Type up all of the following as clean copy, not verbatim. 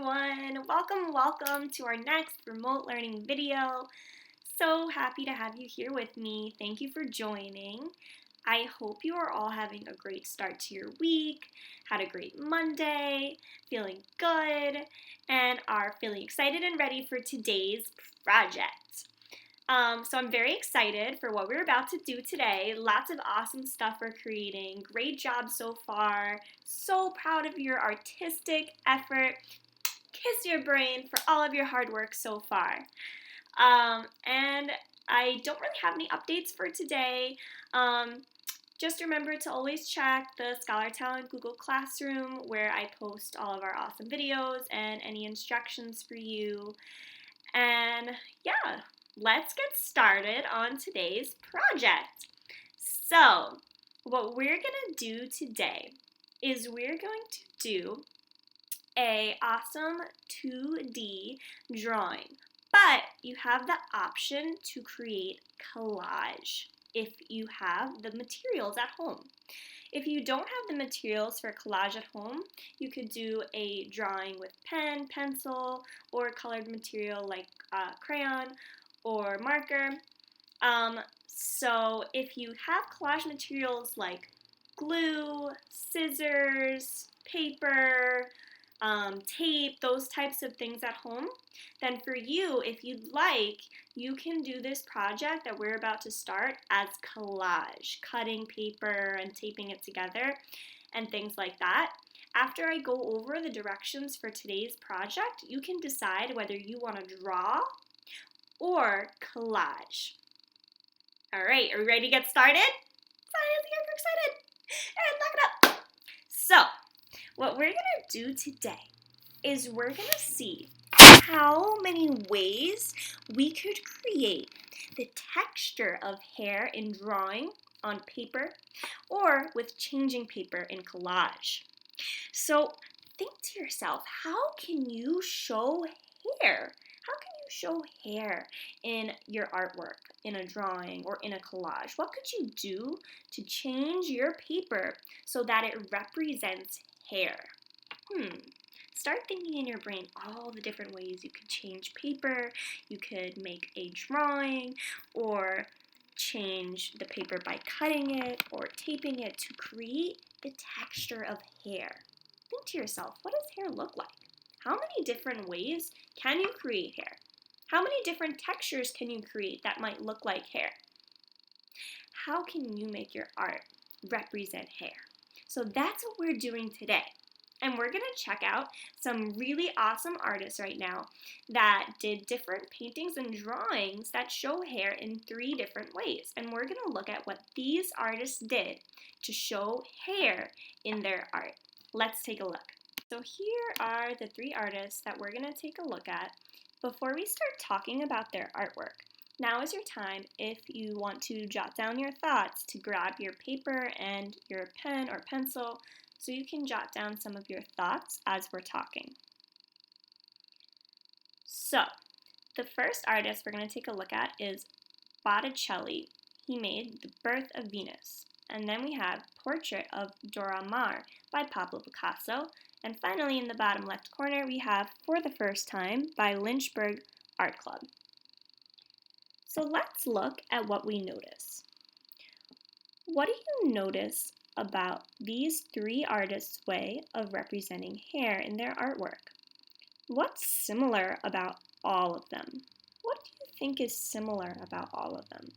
everyone. Welcome to our next remote learning video. So happy to have you here with me. Thank you for joining. I hope you are all having a great start to your week, had a great Monday, feeling good, and are feeling excited and ready for today's project. So I'm very excited for what we're about to do today. Lots of awesome stuff we're creating. Great job so far. So proud of your artistic effort. Kiss your brain for all of your hard work so far. And I don't really have any updates for today. Just remember to always check the Scholar Talent Google Classroom where I post all of our awesome videos and any instructions for you. And yeah, let's get started on today's project. So, what we're going to do today is we're going to do a awesome 2D drawing, but you have the option to create collage if you have the materials at home. If you don't have the materials for collage at home, you could do a drawing with pen, pencil, or colored material like crayon or marker. So if you have collage materials like glue, scissors, paper, tape, those types of things at home, then for you, if you'd like, you can do this project that we're about to start as collage, cutting paper and taping it together and things like that. After I go over the directions for today's project, you can decide whether you want to draw or collage. All right, are we ready to get started? Science, I'm excited. And knock it up. So, what we're going to do today is we're going to see how many ways we could create the texture of hair in drawing on paper or with changing paper in collage. So think to yourself, how can you show hair? How can you show hair in your artwork, in a drawing, or in a collage? What could you do to change your paper so that it represents hair? Start thinking in your brain all the different ways you could change paper. You could make a drawing or change the paper by cutting it or taping it to create the texture of hair. Think to yourself, what does hair look like? How many different ways can you create hair? How many different textures can you create that might look like hair? How can you make your art represent hair? So that's what we're doing today. And we're going to check out some really awesome artists right now that did different paintings and drawings that show hair in 3 different ways. And we're going to look at what these artists did to show hair in their art. Let's take a look. So here are the 3 artists that we're going to take a look at before we start talking about their artwork. Now is your time if you want to jot down your thoughts to grab your paper and your pen or pencil so you can jot down some of your thoughts as we're talking. So, the first artist we're going to take a look at is Botticelli. He made The Birth of Venus. And then we have Portrait of Dora Maar by Pablo Picasso. And finally, in the bottom left corner, we have For the First Time by Lynchburg Art Club. So let's look at what we notice. What do you notice about these 3 artists' way of representing hair in their artwork? What's similar about all of them? What do you think is similar about all of them?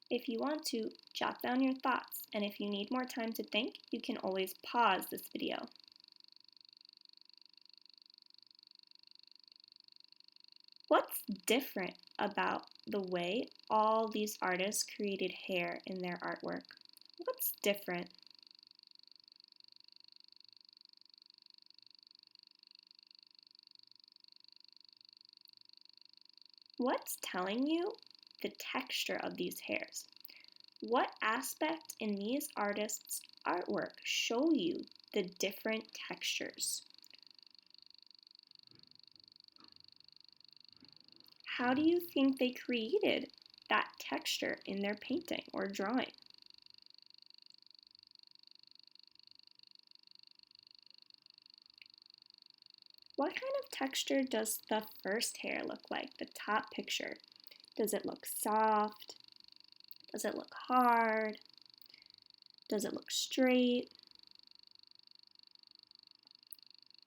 If you want to, jot down your thoughts, and if you need more time to think, you can always pause this video. What's different about the way all these artists created hair in their artwork? What's different? What's telling you the texture of these hairs? What aspect in these artists' artwork show you the different textures? How do you think they created that texture in their painting or drawing? what kind of texture does the first hair look like, the top picture? Does it look soft? Does it look hard? Does it look straight?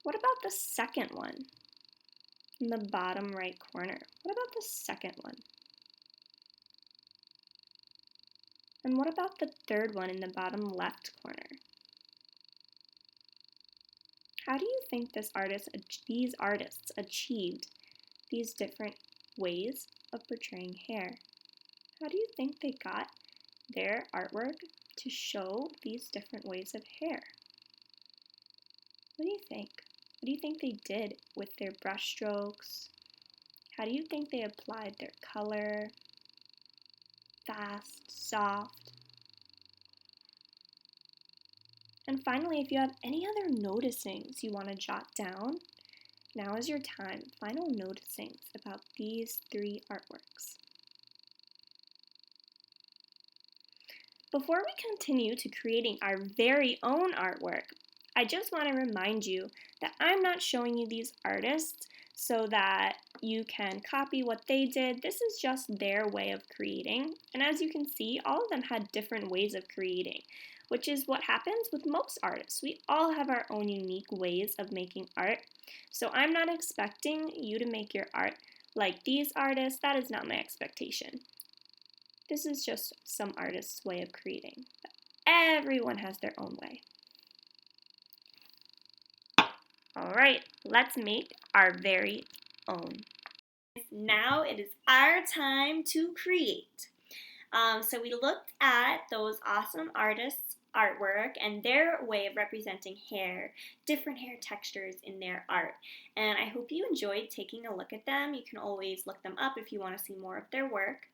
What about the second one in the bottom right corner? What about the second one? And what about the third one in the bottom left corner? How do you think these artists achieved these different ways of portraying hair? How do you think they got their artwork to show these different ways of hair? What do you think? What do you think they did with their brush strokes? How do you think they applied their color? Fast, soft. And finally, if you have any other noticings you want to jot down, now is your time. Final noticings about these 3 artworks. Before we continue to creating our very own artwork, I just want to remind you that I'm not showing you these artists so that you can copy what they did. This is just their way of creating. And as you can see, all of them had different ways of creating, which is what happens with most artists. We all have our own unique ways of making art. So I'm not expecting you to make your art like these artists. That is not my expectation. This is just some artist's way of creating. Everyone has their own way. All right, let's make our very own. Now it is our time to create. So we looked at those awesome artists' artwork and their way of representing hair, different hair textures in their art. And I hope you enjoyed taking a look at them. You can always look them up if you want to see more of their work.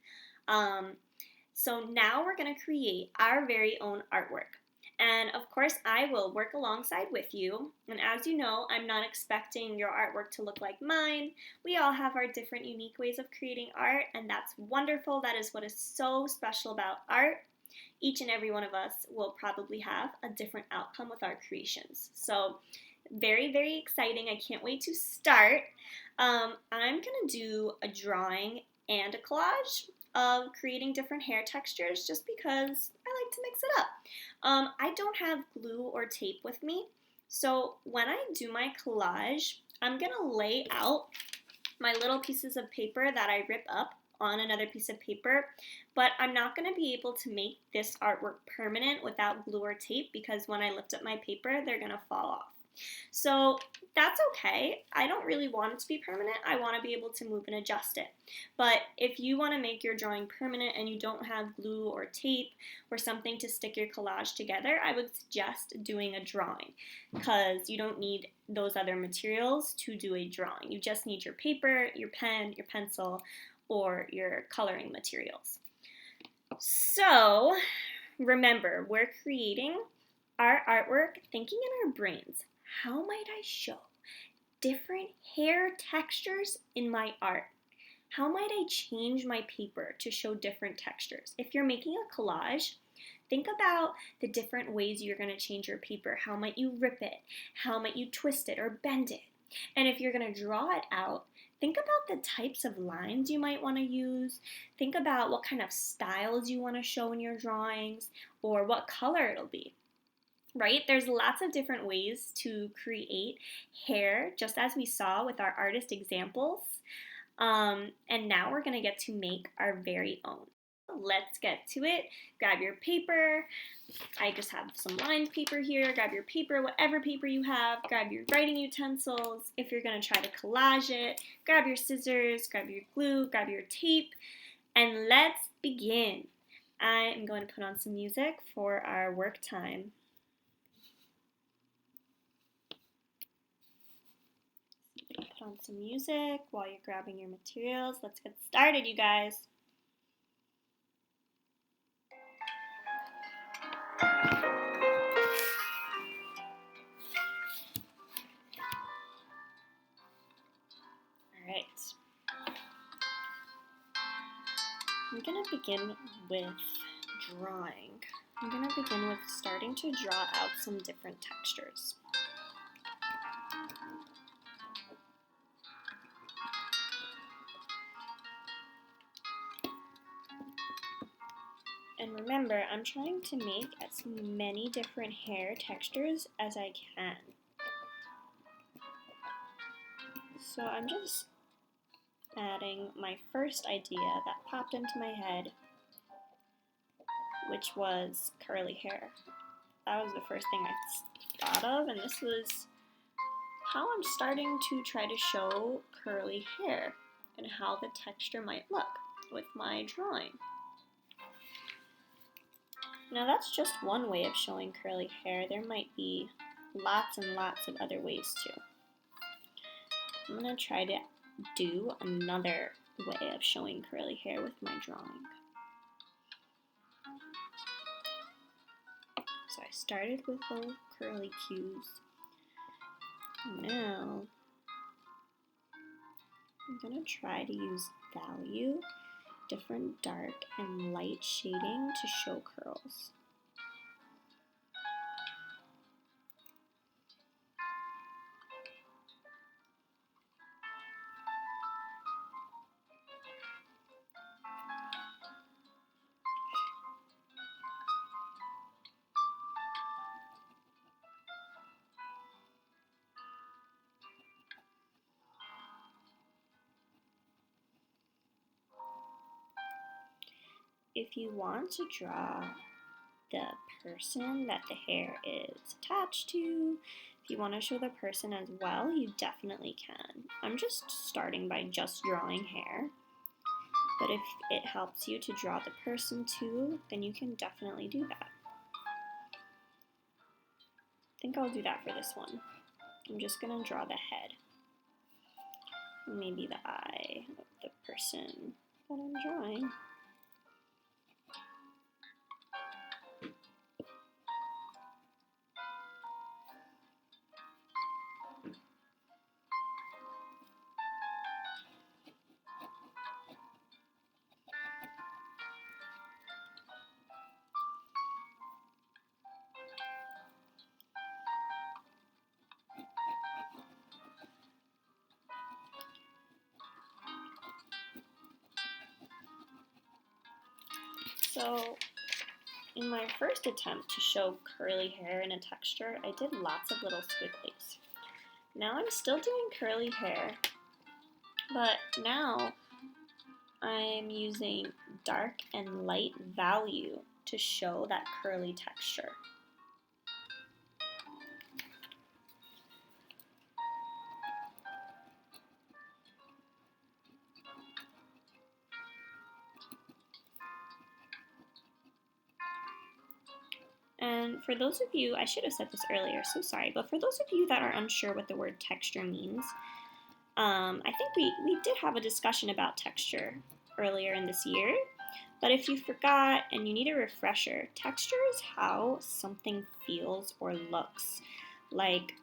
So now we're going to create our very own artwork. And of course, I will work alongside with you. And as you know, I'm not expecting your artwork to look like mine. We all have our different unique ways of creating art, and that's wonderful. That is what is so special about art. Each and every one of us will probably have a different outcome with our creations. So very, very exciting. I can't wait to start. I'm going to do a drawing and a collage of creating different hair textures just because I like to mix it up. I don't have glue or tape with me, so when I do my collage, I'm going to lay out my little pieces of paper that I rip up on another piece of paper, but I'm not going to be able to make this artwork permanent without glue or tape because when I lift up my paper, they're going to fall off. So that's okay. I don't really want it to be permanent. I want to be able to move and adjust it. But if you want to make your drawing permanent and you don't have glue or tape or something to stick your collage together, I would suggest doing a drawing because you don't need those other materials to do a drawing. You just need your paper, your pen, your pencil, or your coloring materials. So remember, we're creating our artwork thinking in our brains. How might I show different hair textures in my art? How might I change my paper to show different textures? If you're making a collage, think about the different ways you're going to change your paper. How might you rip it? How might you twist it or bend it? And if you're going to draw it out, think about the types of lines you might want to use. Think about what kind of styles you want to show in your drawings or what color it'll be. Right? There's lots of different ways to create hair, just as we saw with our artist examples. And now we're going to get to make our very own. Let's get to it. Grab your paper. I just have some lined paper here. Grab your paper, whatever paper you have. Grab your writing utensils. If you're going to try to collage it, grab your scissors, grab your glue, grab your tape, and let's begin. I am going to put on some music for our work time. Put on some music while you're grabbing your materials. Let's get started, you guys. All right. I'm going to begin with drawing. I'm going to begin with starting to draw out some different textures. And remember, I'm trying to make as many different hair textures as I can. So I'm just adding my first idea that popped into my head, which was curly hair. That was the first thing I thought of, and this was how I'm starting to try to show curly hair and how the texture might look with my drawing. Now that's just one way of showing curly hair. There might be lots and lots of other ways too. I'm going to try to do another way of showing curly hair with my drawing. So I started with little curly cues. Now I'm going to try to use value, different dark and light shading to show curls. If you want to draw the person that the hair is attached to, if you want to show the person as well, you definitely can. I'm just starting by just drawing hair, but if it helps you to draw the person too, then you can definitely do that. I think I'll do that for this one. I'm just going to draw the head, maybe the eye of the person that I'm drawing. So in my first attempt to show curly hair in a texture, I did lots of little squigglies. Now I'm still doing curly hair, but now I'm using dark and light value to show that curly texture. And for those of you, I should have said this earlier, so sorry, but for those of you that are unsure what the word texture means, I think we did have a discussion about texture earlier in this year, but if you forgot and you need a refresher, texture is how something feels or looks. Like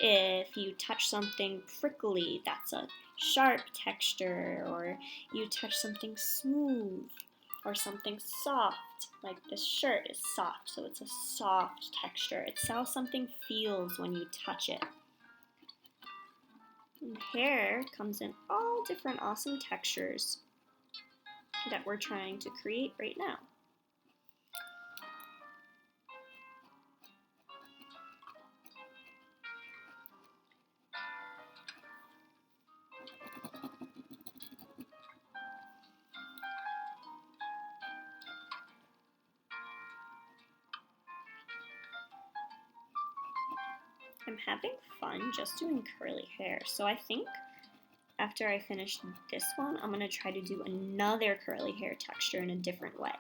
if you touch something prickly, that's a sharp texture, or you touch something smooth, or something soft, like this shirt is soft, so it's a soft texture. It's how something feels when you touch it. And hair comes in all different awesome textures that we're trying to create right now. I'm having fun just doing curly hair, so I think after I finish this one, I'm going to try to do another curly hair texture in a different way.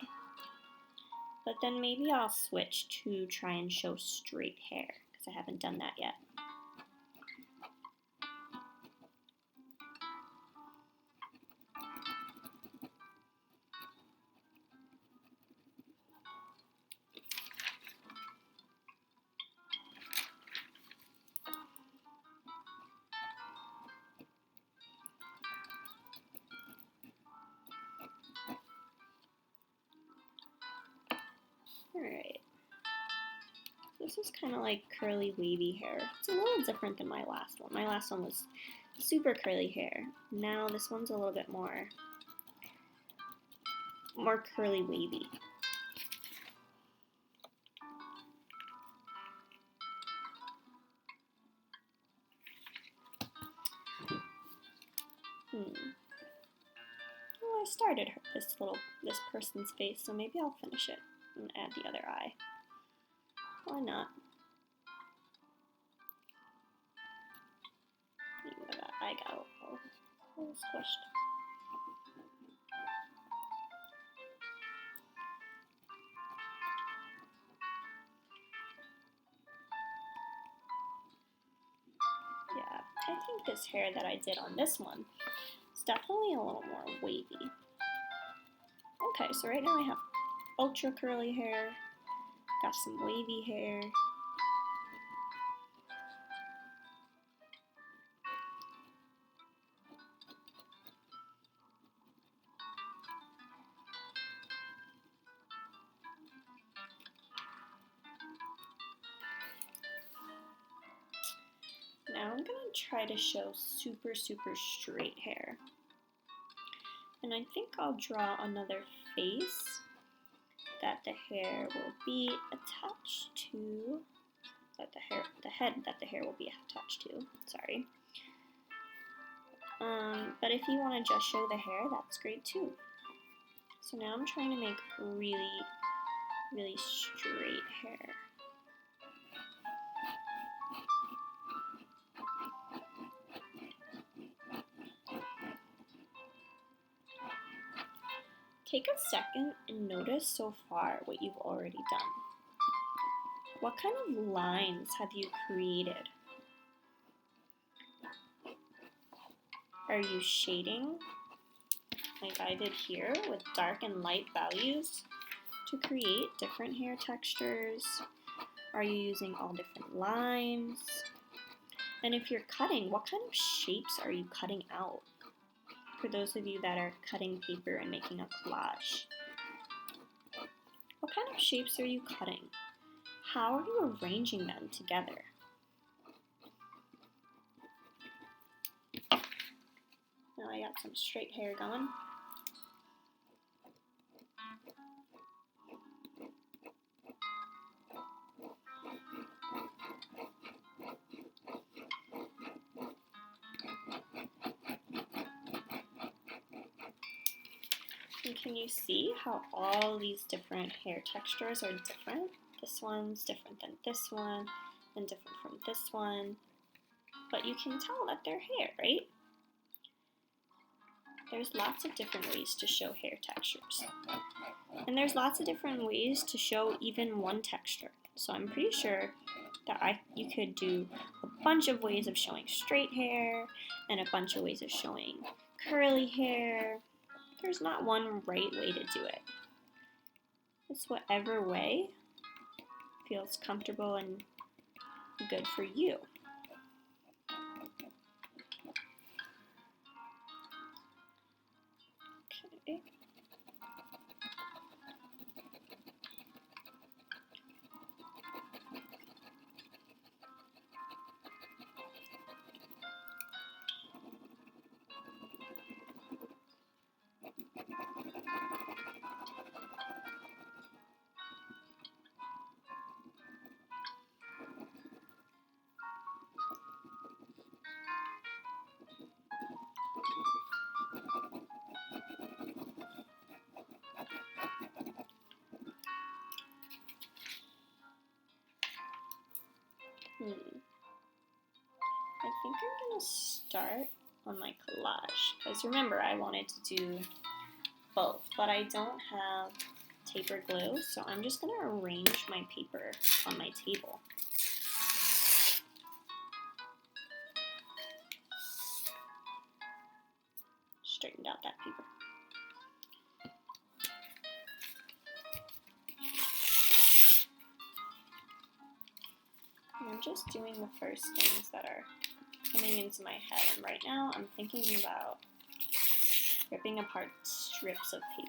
But then maybe I'll switch to try and show straight hair, because I haven't done that yet. Alright, this is kind of like curly wavy hair. It's a little different than my last one. My last one was super curly hair. Now this one's a little bit more more curly wavy. Well, I started this person's face, so maybe I'll finish it and add the other eye. Why not? Maybe that eye got a little squished. Yeah, I think this hair that I did on this one is definitely a little more wavy. Okay, so right now I have ultra curly hair, got some wavy hair. Now I'm gonna try to show super straight hair. And I think I'll draw another face that the hair will be attached to, the head that the hair will be attached to, sorry. But if you want to just show the hair, that's great too. So now I'm trying to make really straight hair. Take a second and notice so far what you've already done. What kind of lines have you created? Are you shading, like I did here, with dark and light values to create different hair textures? Are you using all different lines? And if you're cutting, what kind of shapes are you cutting out? For those of you that are cutting paper and making a collage, what kind of shapes are you cutting? How are you arranging them together? Now I got some straight hair going. And can you see how all these different hair textures are different? This one's different than this one, and different from this one. But you can tell that they're hair, right? There's lots of different ways to show hair textures. And there's lots of different ways to show even one texture. So I'm pretty sure that you could do a bunch of ways of showing straight hair, and a bunch of ways of showing curly hair. There's not one right way to do it. It's whatever way feels comfortable and good for you. Okay. I think I'm going to start on my collage, because remember I wanted to do both, but I don't have taper glue, so I'm just going to arrange my paper on my table. Straightened out that paper. I'm just doing the first things that are coming into my head, and right now I'm thinking about ripping apart strips of paper.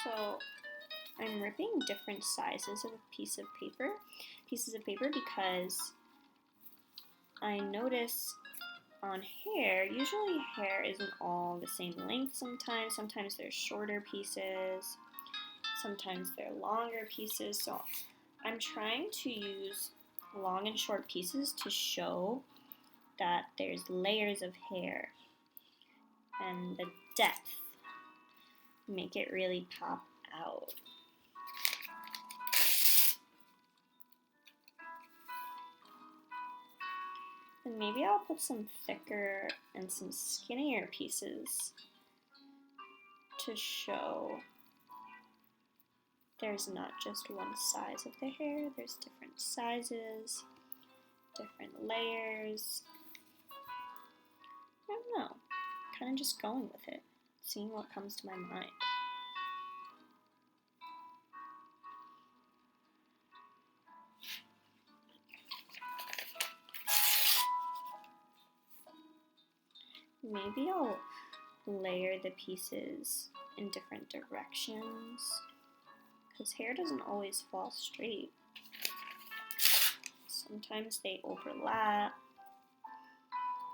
So I'm ripping different sizes of pieces of paper because I notice on hair, usually hair isn't all the same length sometimes. Sometimes there's shorter pieces, sometimes they're longer pieces. So I'm trying to use long and short pieces to show that there's layers of hair and the depth make it really pop out. And maybe I'll put some thicker and some skinnier pieces to show there's not just one size of the hair, there's different sizes, different layers. I don't know, kind of just going with it, seeing what comes to my mind. Maybe I'll layer the pieces in different directions, because hair doesn't always fall straight. Sometimes they overlap,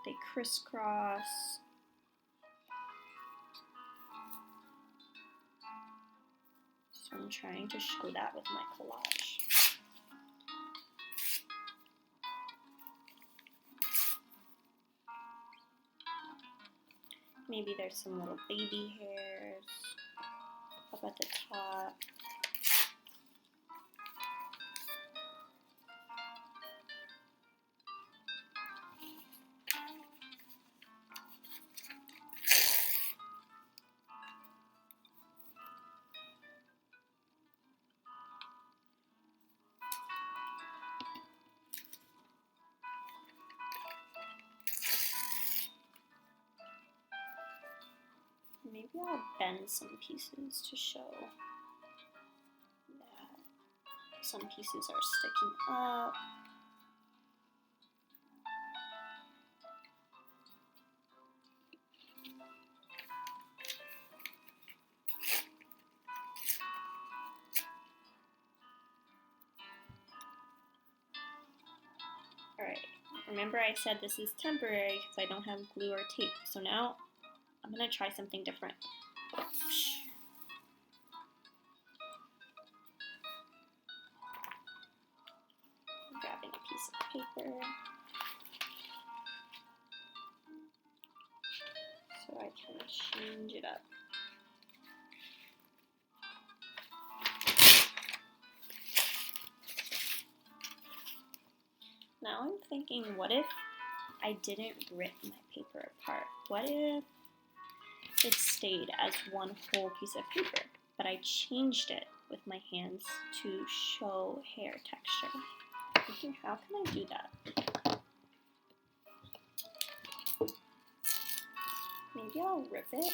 they crisscross. So I'm trying to show that with my collage. Maybe there's some little baby hairs up at the top. Maybe I'll bend some pieces to show that some pieces are sticking up. Alright, remember I said this is temporary because I don't have glue or tape, so now I'm going to try something different. I'm grabbing a piece of paper so I can change it up. Now I'm thinking, what if I didn't rip my paper apart? What if it stayed as one whole piece of paper, but I changed it with my hands to show hair texture? I'm thinking, how can I do that? Maybe I'll rip it,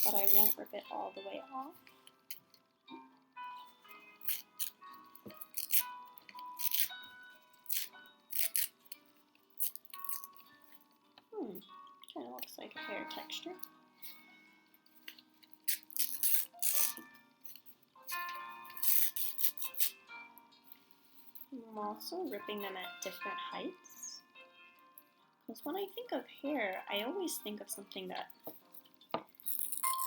but I won't rip it all the way off. Kind of looks like hair texture. I'm also ripping them at different heights. Because when I think of hair, I always think of something that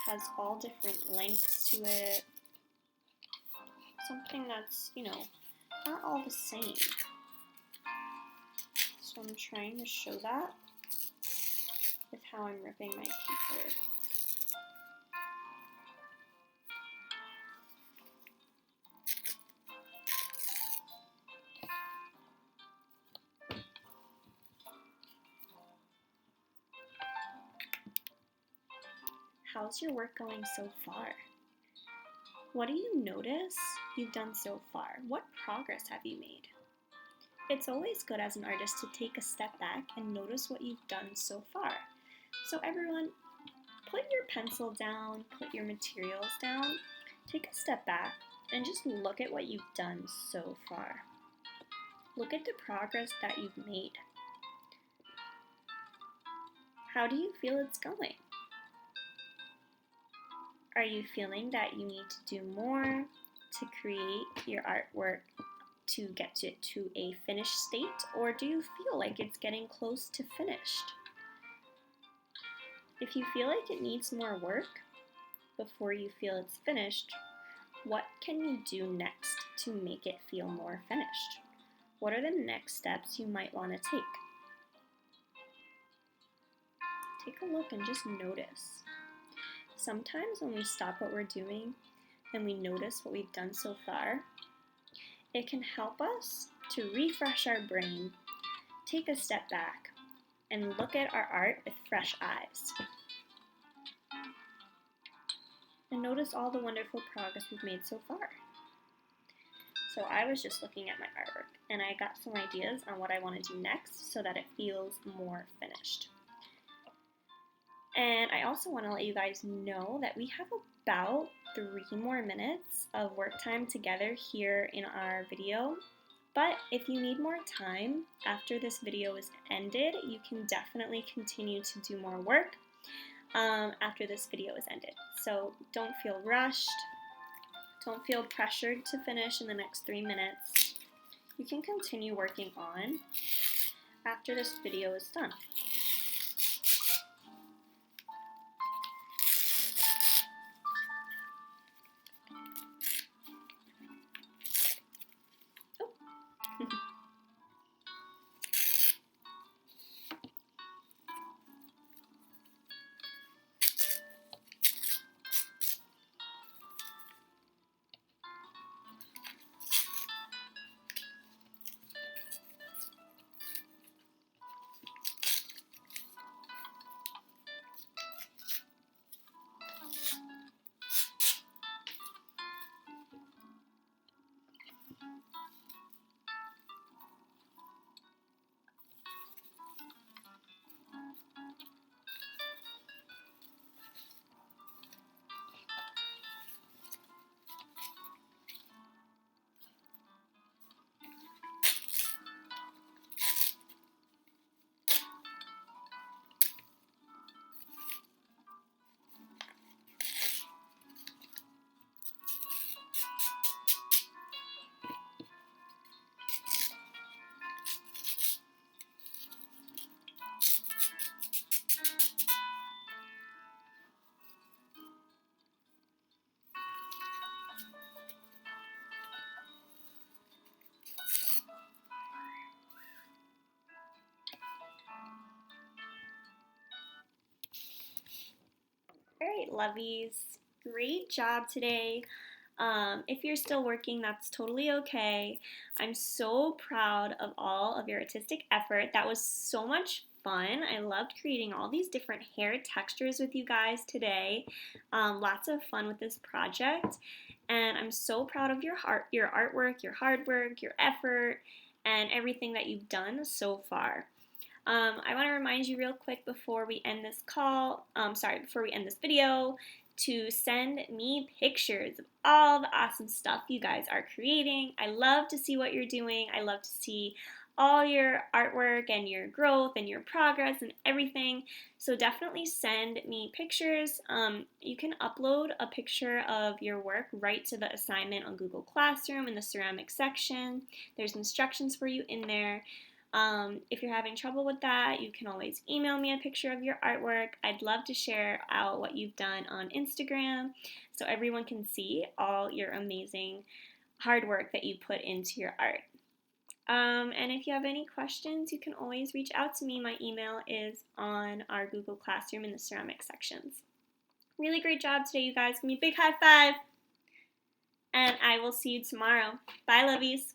has all different lengths to it. Something that's, not all the same. So I'm trying to show that with how I'm ripping my paper. How's your work going so far? What do you notice you've done so far? What progress have you made? It's always good as an artist to take a step back and notice what you've done so far. So everyone, put your pencil down, put your materials down, take a step back, and just look at what you've done so far. Look at the progress that you've made. How do you feel it's going? Are you feeling that you need to do more to create your artwork to get it to a finished state, or do you feel like it's getting close to finished? If you feel like it needs more work before you feel it's finished, what can you do next to make it feel more finished? What are the next steps you might want to take? Take a look and just notice. Sometimes when we stop what we're doing and we notice what we've done so far, it can help us to refresh our brain, take a step back, and look at our art with fresh eyes. And notice all the wonderful progress we've made so far. So I was just looking at my artwork and I got some ideas on what I want to do next so that it feels more finished. And I also want to let you guys know that we have about 3 more minutes of work time together here in our video. But if you need more time after this video is ended, you can definitely continue to do more work after this video is ended. So don't feel rushed. Don't feel pressured to finish in the next 3 minutes. You can continue working on after this video is done. All right, lovies, great job today. If you're still working, that's totally okay. I'm so proud of all of your artistic effort. That was so much fun. I loved creating all these different hair textures with you guys today. Lots of fun with this project. And I'm so proud of your artwork, your hard work, your effort, and everything that you've done so far. I want to remind you real quick before we end this before we end this video, to send me pictures of all the awesome stuff you guys are creating. I love to see what you're doing. I love to see all your artwork and your growth and your progress and everything. So definitely send me pictures. You can upload a picture of your work right to the assignment on Google Classroom in the ceramics section. There's instructions for you in there. If you're having trouble with that, you can always email me a picture of your artwork. I'd love to share out what you've done on Instagram so everyone can see all your amazing hard work that you put into your art. And if you have any questions, you can always reach out to me. My email is on our Google Classroom in the ceramics sections. Really great job today, you guys. Give me a big high five. And I will see you tomorrow. Bye, lovies.